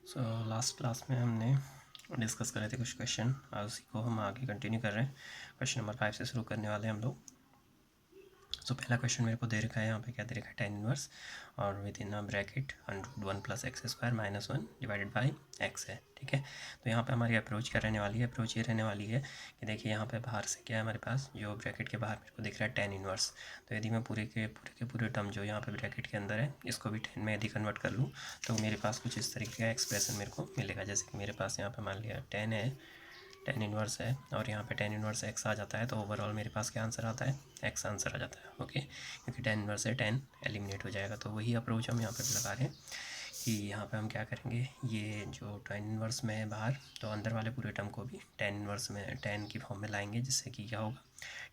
So last class में हमने discuss करे थे कुछ क्वेश्चन, और उसी को हम आगे कंटिन्यू कर रहे हैं। क्वेश्चन नंबर 5 से शुरू करने वाले हैं हम लोग। सो पहला क्वेश्चन मेरे को दे रखा है, यहाँ पे क्या दे रखा है, tan इनवर्स और with in a bracket √1 + x² - 1 divided by x है। ठीक है, तो यहाँ पे हमारी अप्रोच क्या रहने वाली है, अप्रोच ये रहने वाली है कि देखिए यहाँ पे बाहर से क्या है हमारे पास, जो ब्रैकेट के बाहर मेरे को दिख रहा है tan इनवर्स। तो यदि मैं पूरे टर्म जो यहाँ पे ब्रैकेट के अंदर है इसको भी tan में यदि कन्वर्ट कर लूँ तो मेरे पास कुछ इस तरीके का एक्सप्रेशन मेरे को मिलेगा। जैसे कि मेरे पास यहाँ पे मान लिया tan है, tan इनवर्स है, और यहाँ पे tan इनवर्स x आ जाता है, तो ओवरऑल मेरे पास क्या आंसर आता है, x आंसर आ जाता है। ओके, क्योंकि tan इनवर्स है, tan एलिमिनेट हो जाएगा। तो वही अप्रोच हम यहाँ पे लगा रहे हैं कि यहाँ पे हम क्या करेंगे, ये जो tan इनवर्स में है बाहर, तो अंदर वाले पूरे टर्म को भी tan इनवर्स में, tan की फॉर्म में लाएंगे, जिससे कि क्या होगा,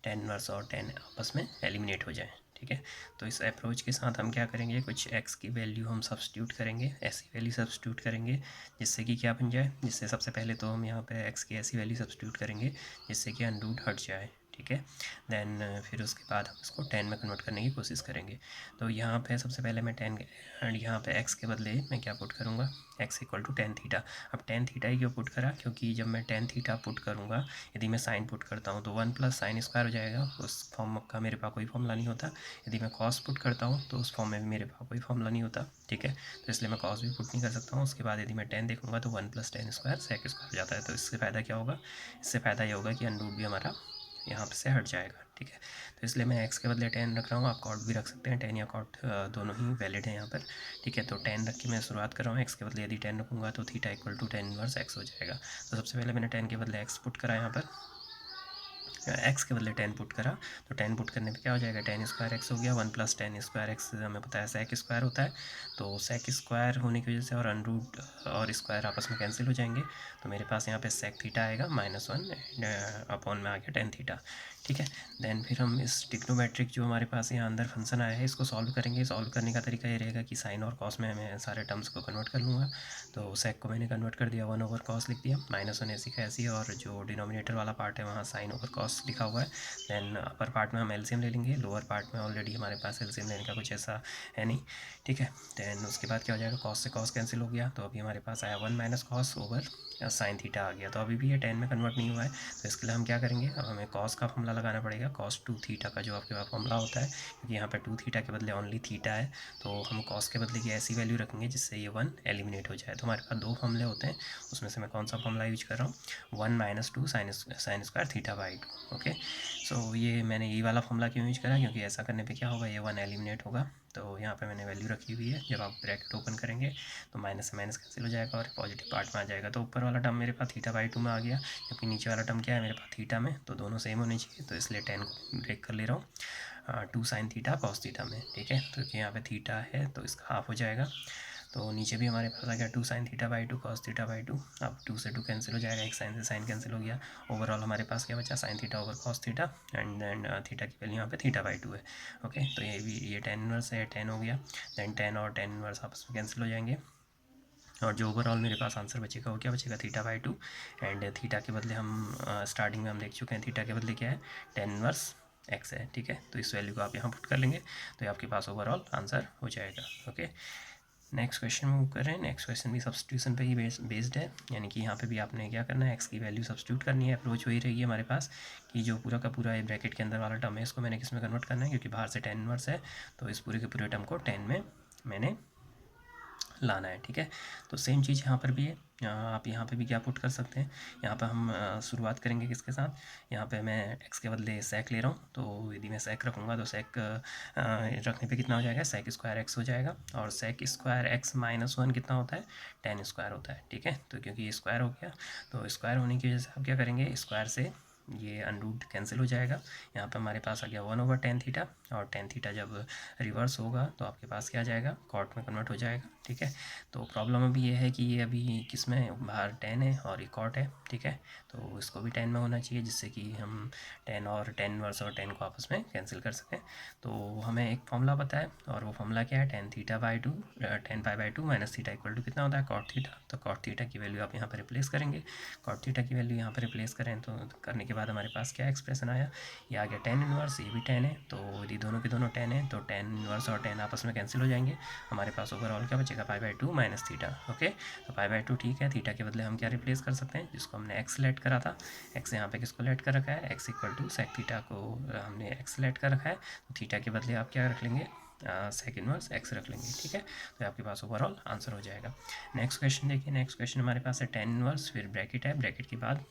tan इनवर्स और tan आपस में एलिमिनेट हो जाए। ठीक है, तो इस अप्रोच के साथ हम क्या करेंगे, कुछ x की वैल्यू हम सब्स्टिट्यूट करेंगे, ऐसी वैल्यू सब्स्टिट्यूट करेंगे जिससे कि क्या बन जाए, जिससे सबसे पहले तो हम यहाँ पे x की ऐसी वैल्यू सब्स्टिट्यूट करेंगे जिससे कि अंडरूट हट जाए। ठीक है, देन फिर उसके बाद हम इसको tan में कन्वर्ट करने की कोशिश करेंगे। तो यहाँ पे सबसे पहले मैं tan एंड यहाँ पे x के बदले मैं क्या पुट करूँगा, x = tan थीटा। अब tan थीटा ही क्यों पुट करा, क्योंकि जब मैं tan थीटा पुट करूँगा, यदि मैं साइन पुट करता हूँ तो 1 + sin² हो जाएगा, उस फॉर्म का मेरे पास कोई फॉर्मूला नहीं होता। यदि मैं cos पुट करता हूँ तो उस फॉर्म में भी मेरे पास कोई फॉर्मूला नहीं होता। ठीक है, तो इसलिए मैं cos भी पुट नहीं कर सकता हूँ। उसके बाद यदि मैं tan देखूँगा तो 1 + tan² sec² हो जाता है। तो इससे फ़ायदा क्या होगा, इससे फ़ायदा ये होगा कि अंडरूट भी हमारा यहाँ से हट जाएगा। ठीक है, तो इसलिए मैं x के बदले tan रख रहा हूँ। आप cot भी रख सकते हैं, tan या cot दोनों ही वैलिड हैं यहाँ पर। ठीक है, तो tan रख के मैं शुरुआत कर रहा हूँ। x के बदले यदि tan रखूँगा तो थीटा = tan इनवर्स x हो जाएगा। तो सबसे पहले मैंने tan के बदले x पुट करा यहाँ पर, x के बदले tan पुट करा, तो tan पुट करने पे क्या हो जाएगा, tan² x हो गया। 1 + tan² x हमें पता है sec² होता है, तो sec² होने की वजह से और अंडरूट और स्क्वायर आपस में कैंसिल हो जाएंगे, तो मेरे पास यहाँ पे sec थीटा आएगा -1 एंड अपॉन में आ गया tan थीटा। ठीक है, देन फिर हम इस ट्रिग्नोमेट्रिक जो हमारे पास यहाँ अंदर फंक्शन आया है इसको सॉल्व करेंगे। सॉल्व करने का तरीका ये रहेगा कि साइन और कॉस में मैं सारे टर्म्स को कन्वर्ट कर लूँगा। तो sec को मैंने कन्वर्ट कर दिया, 1/cos लिख दिया, -1 ऐसी का ऐसी, और जो डिनोमिनेटर वाला पार्ट है वहाँ sin/cos लिखा हुआ है। देन अपर पार्ट में हम एलसीएम ले लेंगे, लोअर पार्ट में ऑलरेडी हमारे पास एलसीएम लेने का कुछ ऐसा है नहीं। ठीक है, देन उसके बाद क्या हो जाएगा, cos से cos कैंसिल हो गया, तो अभी हमारे पास आया 1 - cos sin थीटा आ गया। तो अभी भी ये tan में कन्वर्ट नहीं हुआ है, तो इसके लिए हम क्या करेंगे, अब हमें cos का फॉर्मूला लगाना पड़ेगा, cos 2 थीटा का जो आपके पास फॉर्मूला होता है, क्योंकि यहाँ पे 2 थीटा के बदले ओनली थीटा है, तो हम cos के बदले की ऐसी वैल्यू रखेंगे जिससे ये 1 एलिमिनेट हो जाए। तो हमारे पास 2 फॉर्मूले होते हैं, उसमें से मैं कौन सा फॉर्मूला यूज कर रहा हूँ, 1 - 2 sin² थीटा/2। ओके, सो ये मैंने ये वाला फॉर्मूला क्यों यूज करा, क्योंकि ऐसा करने पे क्या होगा, ये 1 एलिमिनेट होगा। तो यहाँ पे मैंने वैल्यू रखी हुई है, जब आप ब्रैकेट ओपन करेंगे तो माइनस से माइनस कैंसिल हो जाएगा और पॉजिटिव पार्ट में आ जाएगा। तो ऊपर वाला टर्म मेरे पास थीटा/2 में आ गया, जबकि नीचे वाला टर्म क्या है मेरे पास थीटा में, तो दोनों सेम होने चाहिए, तो इसलिए tan को ब्रेक कर ले रहा हूँ 2 sin थीटा cos थीटा में। ठीक है, तो यहाँ पे थीटा है तो इसका हाफ हो जाएगा, तो नीचे भी हमारे पास आ गया 2 sin थीटा/2 cos थीटा/2। अब 2 से 2 कैंसिल हो जाएगा, एक साइन से साइन कैंसिल हो गया, ओवरऑल हमारे पास क्या बचा, sin theta theta, and then theta की वैल्यू यहाँ पे थीटा/2 है। ओके, तो ये भी ये tan इनवर्स है, tan हो गया, देन tan और tan इनवर्स आपस में कैंसिल हो जाएंगे, और जो ओवरऑल मेरे पास आंसर बचेगा वो क्या बचेगा, थीटा/2। एंड थीटा के बदले हम स्टार्टिंग में हम देख चुके हैं, थीटा के बदले क्या है, tan इनवर्स x है। ठीक है, तो इस वैल्यू को आप यहाँ पुट कर लेंगे तो ये आपके पास ओवरऑल आंसर हो जाएगा। ओके, नेक्स्ट क्वेश्चन मूव कर रहे हैं। नेक्स्ट क्वेश्चन भी सब्स्टिट्यूशन पे ही बेस्ड है, यानी कि यहाँ पे भी आपने क्या करना है, x की वैल्यू सब्स्टिट्यूट करनी है। अप्रोच वही रहेगी हमारे पास कि जो पूरा का पूरा ब्रैकेट के अंदर वाला टर्म है इसको मैंने किस में कन्वर्ट करना है, क्योंकि बाहर से tan इनवर्स है, तो इस पूरे के पूरे टर्म को tan में मैंने लाना है। ठीक है, तो सेम चीज़ यहाँ पर भी है, आप यहाँ पे भी क्या पुट कर सकते हैं। यहाँ पे हम शुरुआत करेंगे किसके साथ, यहाँ पे मैं x के बदले sec ले रहा हूँ, तो यदि मैं sec रखूँगा तो sec रखने पे कितना हो जाएगा, sec² x हो जाएगा, और sec² x - 1 कितना होता है, tan² होता है। ठीक है, तो क्योंकि ये स्क्वायर हो गया, तो स्क्वायर होने की वजह से आप क्या करेंगे, स्क्वायर से ये अंडरूट कैंसिल हो जाएगा। यहाँ पे हमारे पास आ गया 1/tan थीटा, और tan थीटा जब रिवर्स होगा तो आपके पास क्या आ जाएगा, कॉट में कन्वर्ट हो जाएगा। ठीक है, तो प्रॉब्लम अभी ये है कि ये अभी किस में, बाहर tan है और ये कॉट है। ठीक है, तो इसको भी tan में होना चाहिए, जिससे कि हम tan और tan इनवर्स और tan को आपस में कैंसिल कर सकें। तो हमें एक फॉर्मूला पता है, और वो फॉर्मूला क्या है, tan थीटा/2 tan π/2 माइनस थीटा = कितना होता है, cot थीटा। तो cot थीटा की वैल्यू आप यहाँ पर रिप्लेस करेंगे, cot थीटा की वैल्यू यहाँ पर रिप्लेस करें तो करने के बाद हमारे पास क्या एक्सप्रेशन आया, ये आ गया tan इनवर्स, ये भी tan है, तो यदि दोनों के दोनों टेन है, तो टेन इनवर्स और टेन आपस में कैंसिल हो जाएंगे, हमारे पास ओवरऑल क्या बचेगा π/2 माइनस थीटा। ओके, तो π/2 ठीक है, थीटा के बदले हम क्या रिप्लेस कर सकते हैं, जिसको हमने एक्स सेलेक्ट करा था, एक्स यहाँ पे किसको लेट कर रखा है, x equal to sec theta को हमने एक्स सेलेक्ट कर रखा है, तो थीटा के बदले आप क्या रख लेंगे, सेक इनवर्स एक्स रख लेंगे। ठीक है, तो आपके पास ओवरऑल आंसर हो जाएगा। नेक्स्ट क्वेश्चन देखिए, नेक्स्ट क्वेश्चन हमारे पास है टेन इनवर्स, फिर ब्रैकेट है, ब्रैकेट के बाद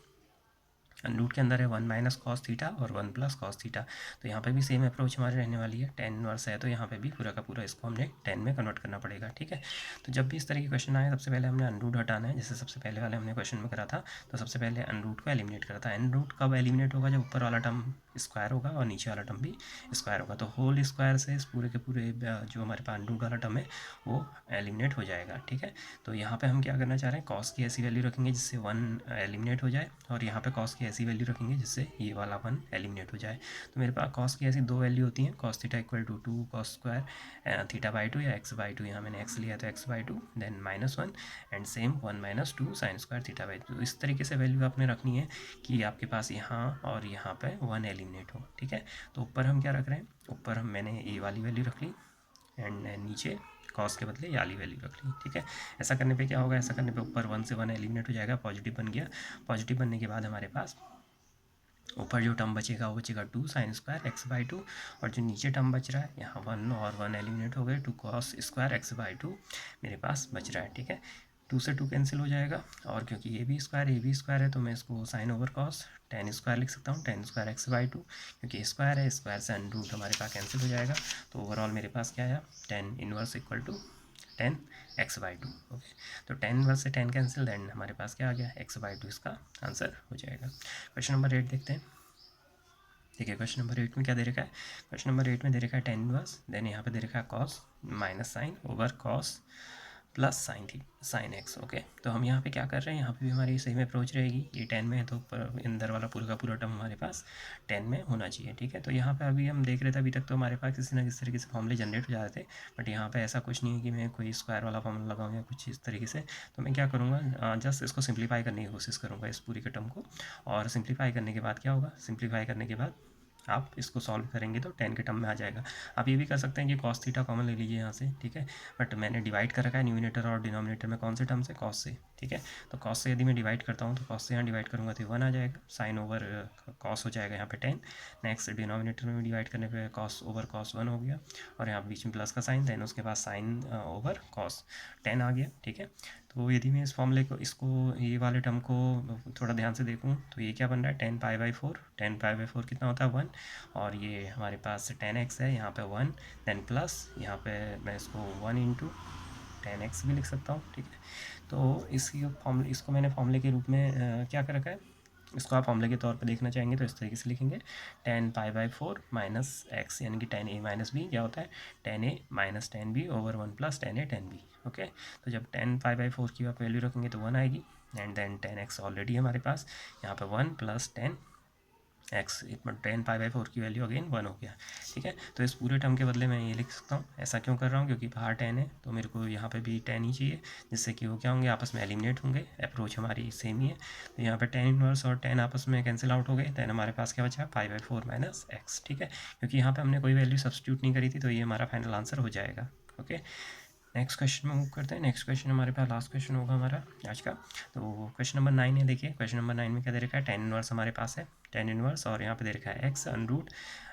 रूट के अंदर है 1 माइनस कॉस थीटा और 1 प्लस कॉस थीटा। तो यहाँ पे भी सेम अप्रोच हमारी रहने वाली है, टेन इनवर्स है तो यहाँ पे भी पूरा का पूरा इसको हमने 10 में कन्वर्ट करना पड़ेगा। ठीक है, तो जब भी इस तरह की क्वेश्चन आए सबसे पहले हमने अनरूट हटाना है, जैसे सबसे पहले वाले हमने क्वेश्चन में करा था, तो सबसे पहले अनरूट को एलिमिनेट करा था। अनरूट कब एलिमिनेट होगा, जब ऊपर वाला टर्म स्क्वायर होगा और नीचे वाला टर्म भी स्क्वायर होगा, तो होल स्क्वायर से इस पूरे के पूरे जो हमारे पास अनरूट वाला टर्म है वो एलिमिनेट हो जाएगा। ठीक है, तो यहाँ पे हम क्या करना चाह रहे हैं, कॉस की ऐसी वैल्यू रखेंगे जिससे 1 एलिमिनेट हो जाए, और यहाँ पे कॉस की ऐसी वैल्यू रखेंगे जिससे ये वाला 1 एलिमिनेट हो जाए। तो मेरे पास कॉस की ऐसी दो वैल्यू होती हैं, cos theta equal to 2 cos square theta या x/2, यहाँ मैंने x लिया तो x/2 then -1 and same 1 - 2 sine square theta. तो इस तरीके से वैल्यू आपने रखनी है कि आपके पास यहाँ और यहाँ पे 1 एलिमिनेट हो। ठीक है, तो ऊपर हम क्या रख रहे हैं, ऊपर हम मैंने ये वाली वैल्यू रख ली एंड नीचे कॉस के बदले ये वाली वैल्यू रख ली। ठीक है, ऐसा करने पे क्या होगा, ऐसा करने पे ऊपर 1 से 1 एलिमिनेट हो जाएगा, पॉजिटिव बन गया। पॉजिटिव बनने के बाद हमारे पास ऊपर जो टर्म बचेगा वो बचेगा 2 साइन स्क्वायर x/2, और जो नीचे टर्म बच रहा है यहाँ 1 और 1 एलिमिनेट हो गए, 2 कॉस स्क्वायर x/2 मेरे पास बच रहा है। ठीक है, 2 से 2 कैंसिल हो जाएगा, और क्योंकि ये भी स्क्वायर है तो मैं इसको sine over cos tan square लिख सकता हूँ, टेन स्क्वायर x/2, क्योंकि स्क्वायर है, स्क्वायर से अनरूट हमारे पास कैंसिल हो जाएगा। तो ओवरऑल मेरे पास क्या आया, tan inverse equal to 10 x/2। Okay, तो 10 इनवर्स से 10 कैंसिल, देन हमारे पास क्या आ गया, x/2 इसका आंसर हो जाएगा। क्वेश्चन नंबर 8 देखते हैं। देखिए क्वेश्चन नंबर 8 में क्या दे रखा है, क्वेश्चन नंबर 8 में दे रखा है टेन इनवर्स, देन यहाँ पे दे रखा है cos minus sine over cos plus sine x. Okay, तो हम यहाँ पे क्या कर रहे हैं, यहाँ पे भी हमारी सेम अप्रोच रहेगी, ये 10 में है तो अंदर वाला पूरा का पूरा टर्म हमारे पास 10 में होना चाहिए। ठीक है, तो यहाँ पे अभी हम देख रहे थे, अभी तक तो हमारे पास किसी ना किसी तरीके से फॉर्मूले जनरेट हो जाते थे, बट यहाँ पे ऐसा कुछ नहीं है कि मैं कोई स्क्वायर वाला फॉर्मूला लगाऊँ या कुछ इस तरीके से। तो मैं क्या करूँगा, जस्ट इसको सिंप्लीफाई करने की कोशिश करूँगा इस पूरी के टर्म को, और सिंप्लीफाई करने के बाद क्या होगा, सिंप्लीफाई करने के बाद आप इसको सॉल्व करेंगे तो 10 के टर्म में आ जाएगा। आप ये भी कर सकते हैं कि कॉस थीटा कॉमन ले लीजिए यहाँ से। ठीक है, बट मैंने डिवाइड कर रखा है न्यूमिनेटर और डिनोमिनेटर में कौन से टर्म से, कॉस से। ठीक है, तो कॉस से यदि मैं डिवाइड करता हूँ तो कॉस से यहाँ डिवाइड करूँगा तो 1 आ जाएगा, साइन ओवर कॉस हो जाएगा यहाँ पे 10। नेक्स्ट डिनोमिनेटर में डिवाइड करने पे कॉस ओवर कॉस 1 हो गया, और यहाँ बीच में प्लस का साइन, देन उसके बाद साइन ओवर कॉस 10 आ गया। ठीक है, तो यदि मैं इस फॉर्मूले को, इसको ये वाले टर्म को थोड़ा ध्यान से देखूँ तो ये क्या बन रहा है, 10π/4, 10π/4 कितना होता है 1, और ये हमारे पास 10x है, यहाँ पे 1, देन प्लस यहाँ पे मैं इसको 1 × 10x भी लिख सकता हूँ। ठीक है, तो इसको मैंने फॉर्मूले के रूप में क्या कर रखा है, इसको आप फॉर्मूले के तौर पे देखना चाहेंगे तो इस तरीके से लिखेंगे, 10π/4 माइनस एक्स, यानी कि 10a माइनस बी क्या होता है, 10a minus 10b over 1 plus 10a 10b। Okay, तो जब 10π/4 की आप वैल्यू रखेंगे तो 1 आएगी, एंड देन 10x ऑलरेडी हमारे पास यहाँ पे 1 प्लस 10x, 10π/4 की वैल्यू अगेन 1 हो गया। ठीक है, तो इस पूरे टर्म के बदले मैं ये लिख सकता हूँ। ऐसा क्यों कर रहा हूँ, क्योंकि बाहर 10 है तो मेरे को यहाँ पे भी 10 ही चाहिए, जिससे कि वो क्या होंगे, आपस में एलिमिनेट होंगे, अप्रोच हमारी सेम ही है। तो यहाँ पे 10 इनवर्स और 10 आपस में कैंसिल आउट हो गए, देन हमारे पास क्या बचा, π/4 माइनस एक्स। ठीक है, क्योंकि यहाँ पर हमने कोई वैल्यू सब्सटीट्यूट नहीं करी थी, तो ये हमारा फाइनल आंसर हो जाएगा। ओके, नेक्स्ट क्वेश्चन में मूव करते हैं। नेक्स्ट क्वेश्चन हमारे पास लास्ट क्वेश्चन होगा हमारा आज का, तो क्वेश्चन नंबर 9 है। देखिए क्वेश्चन नंबर 9 में क्या दे रखा है, 10 इनवर्स हमारे पास है, 10 इनवर्स, और यहाँ पे दे रखा है x under root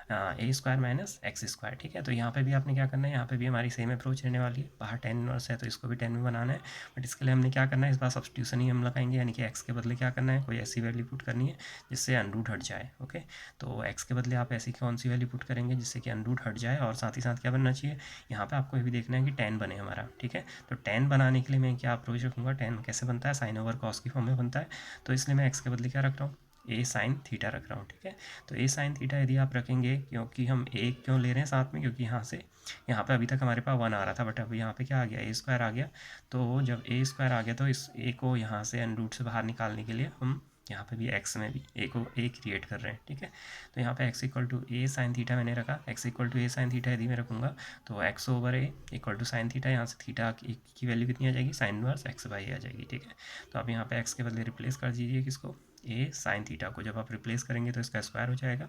a² minus x²। ठीक है, तो यहाँ पे भी आपने क्या करना है, यहाँ पे भी हमारी सेम अप्रोच रहने वाली है, बाहर 10 इनवर्स है तो इसको भी 10 में बनाना है, बट इसके लिए हमने क्या करना है, इस बार सब्स्टिट्यूशन ही हम लगाएंगे, यानी कि x के बदले क्या करना है, कोई ऐसी वैल्यू पुट करनी है जिससे अनरूट हट जाए। ओके, तो x के बदले आप ऐसी कौन सी वैल्यू पुट करेंगे जिससे कि अनरूट हट जाए, और साथ ही साथ क्या बनना चाहिए, यहाँ पे आपको ये भी देखना है कि 10 बने हमारा। ठीक है, तो 10 बनाने के लिए मैं क्या अप्रोच रखूँगा, 10 कैसे बनता है, साइन ओवर कॉस की फॉर्म में बनता है, तो इसलिए मैं x के बदले क्या रख रहा हूँ, ए साइन थीटा रख रहा हूँ। ठीक है, तो ए साइन थीटा यदि आप रखेंगे, क्योंकि हम ए क्यों ले रहे हैं साथ में, क्योंकि यहाँ पे अभी तक हमारे पास 1 आ रहा था, बट अब यहाँ पे क्या आ गया, a² आ गया, तो जब a² आ गया तो इस a को यहाँ से अनरूट से बाहर निकालने के लिए हम यहाँ पे भी x में भी a क्रिएट कर रहे हैं। ठीक है, तो यहाँ पे x equal to a sine theta मैंने रखा, x equal to a sine theta यदि मैं रखूँगा तो x over a equal to sine theta, यहाँ से थीटा की वैल्यू कितनी आ जाएगी, साइन इनवर्स x/a आ जाएगी। ठीक है, तो आप यहाँ पे x के बदले रिप्लेस कर दीजिए किसको, ए साइन थीटा को जब आप रिप्लेस करेंगे तो इसका स्क्वायर हो जाएगा,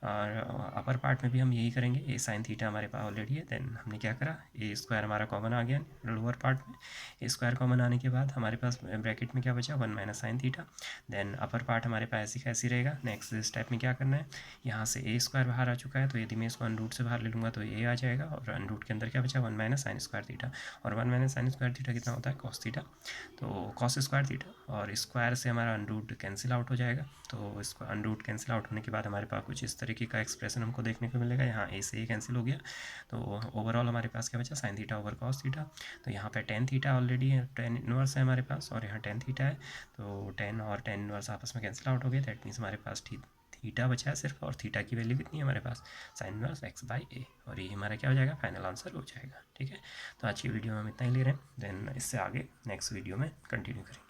और अपर पार्ट में भी हम यही करेंगे। ए साइन थीटा हमारे पास ऑलरेडी है, देन हमने क्या करा, ए स्क्वायर हमारा कॉमन आ गया लोअर पार्ट में। ए स्क्वायर कॉमन आने के बाद हमारे पास ब्रैकेट में क्या बचा, 1 minus sine theta. Then upper part हमारे पास ऐसी कैसी रहेगा। नेक्स्ट स्टेप में क्या करना है, यहाँ से ए स्क्वायर बाहर आ चुका है, तो यदि मैं इसको अनरूट से बाहर ले लूँगा तो ए आ जाएगा, और अनरूट के अंदर क्या बचा, 1 माइनस साइन स्क्वायर थीटा। और 1 माइनस साइन स्क्वायर थीटा कितना होता है, कॉस थीटा, तो कॉस स्क्वायर थीटा। और स्क्वायर से हमारा अनरूट कैंसिल आउट हो जाएगा, तो इसको अनरूट कैंसिल आउट होने के बाद हमारे पास कुछ इस तरीके का एक्सप्रेशन हमको देखने को मिलेगा। यहाँ ए से ए कैंसिल हो गया, तो ओवरऑल हमारे पास क्या बचा, sine theta over cos theta. तो यहाँ पे टेन थीटा ऑलरेडी है, टेन इनवर्स है हमारे पास, और यहाँ टेन थीटा है, तो टेन और टेन इनवर्स आपस में कैंसिल आउट हो गए। दैट मीन्स हमारे पास थीटा बचा है सिर्फ, और थीटा की वैल्यू कितनी है हमारे पास, साइन इनवर्स एक्स बाई ए, और ये हमारा क्या हो जाएगा, फाइनल आंसर हो जाएगा। ठीक है, तो आज की वीडियो में हम इतना ही ले रहे हैं, देन इससे आगे नेक्स्ट वीडियो में कंटिन्यू करेंगे।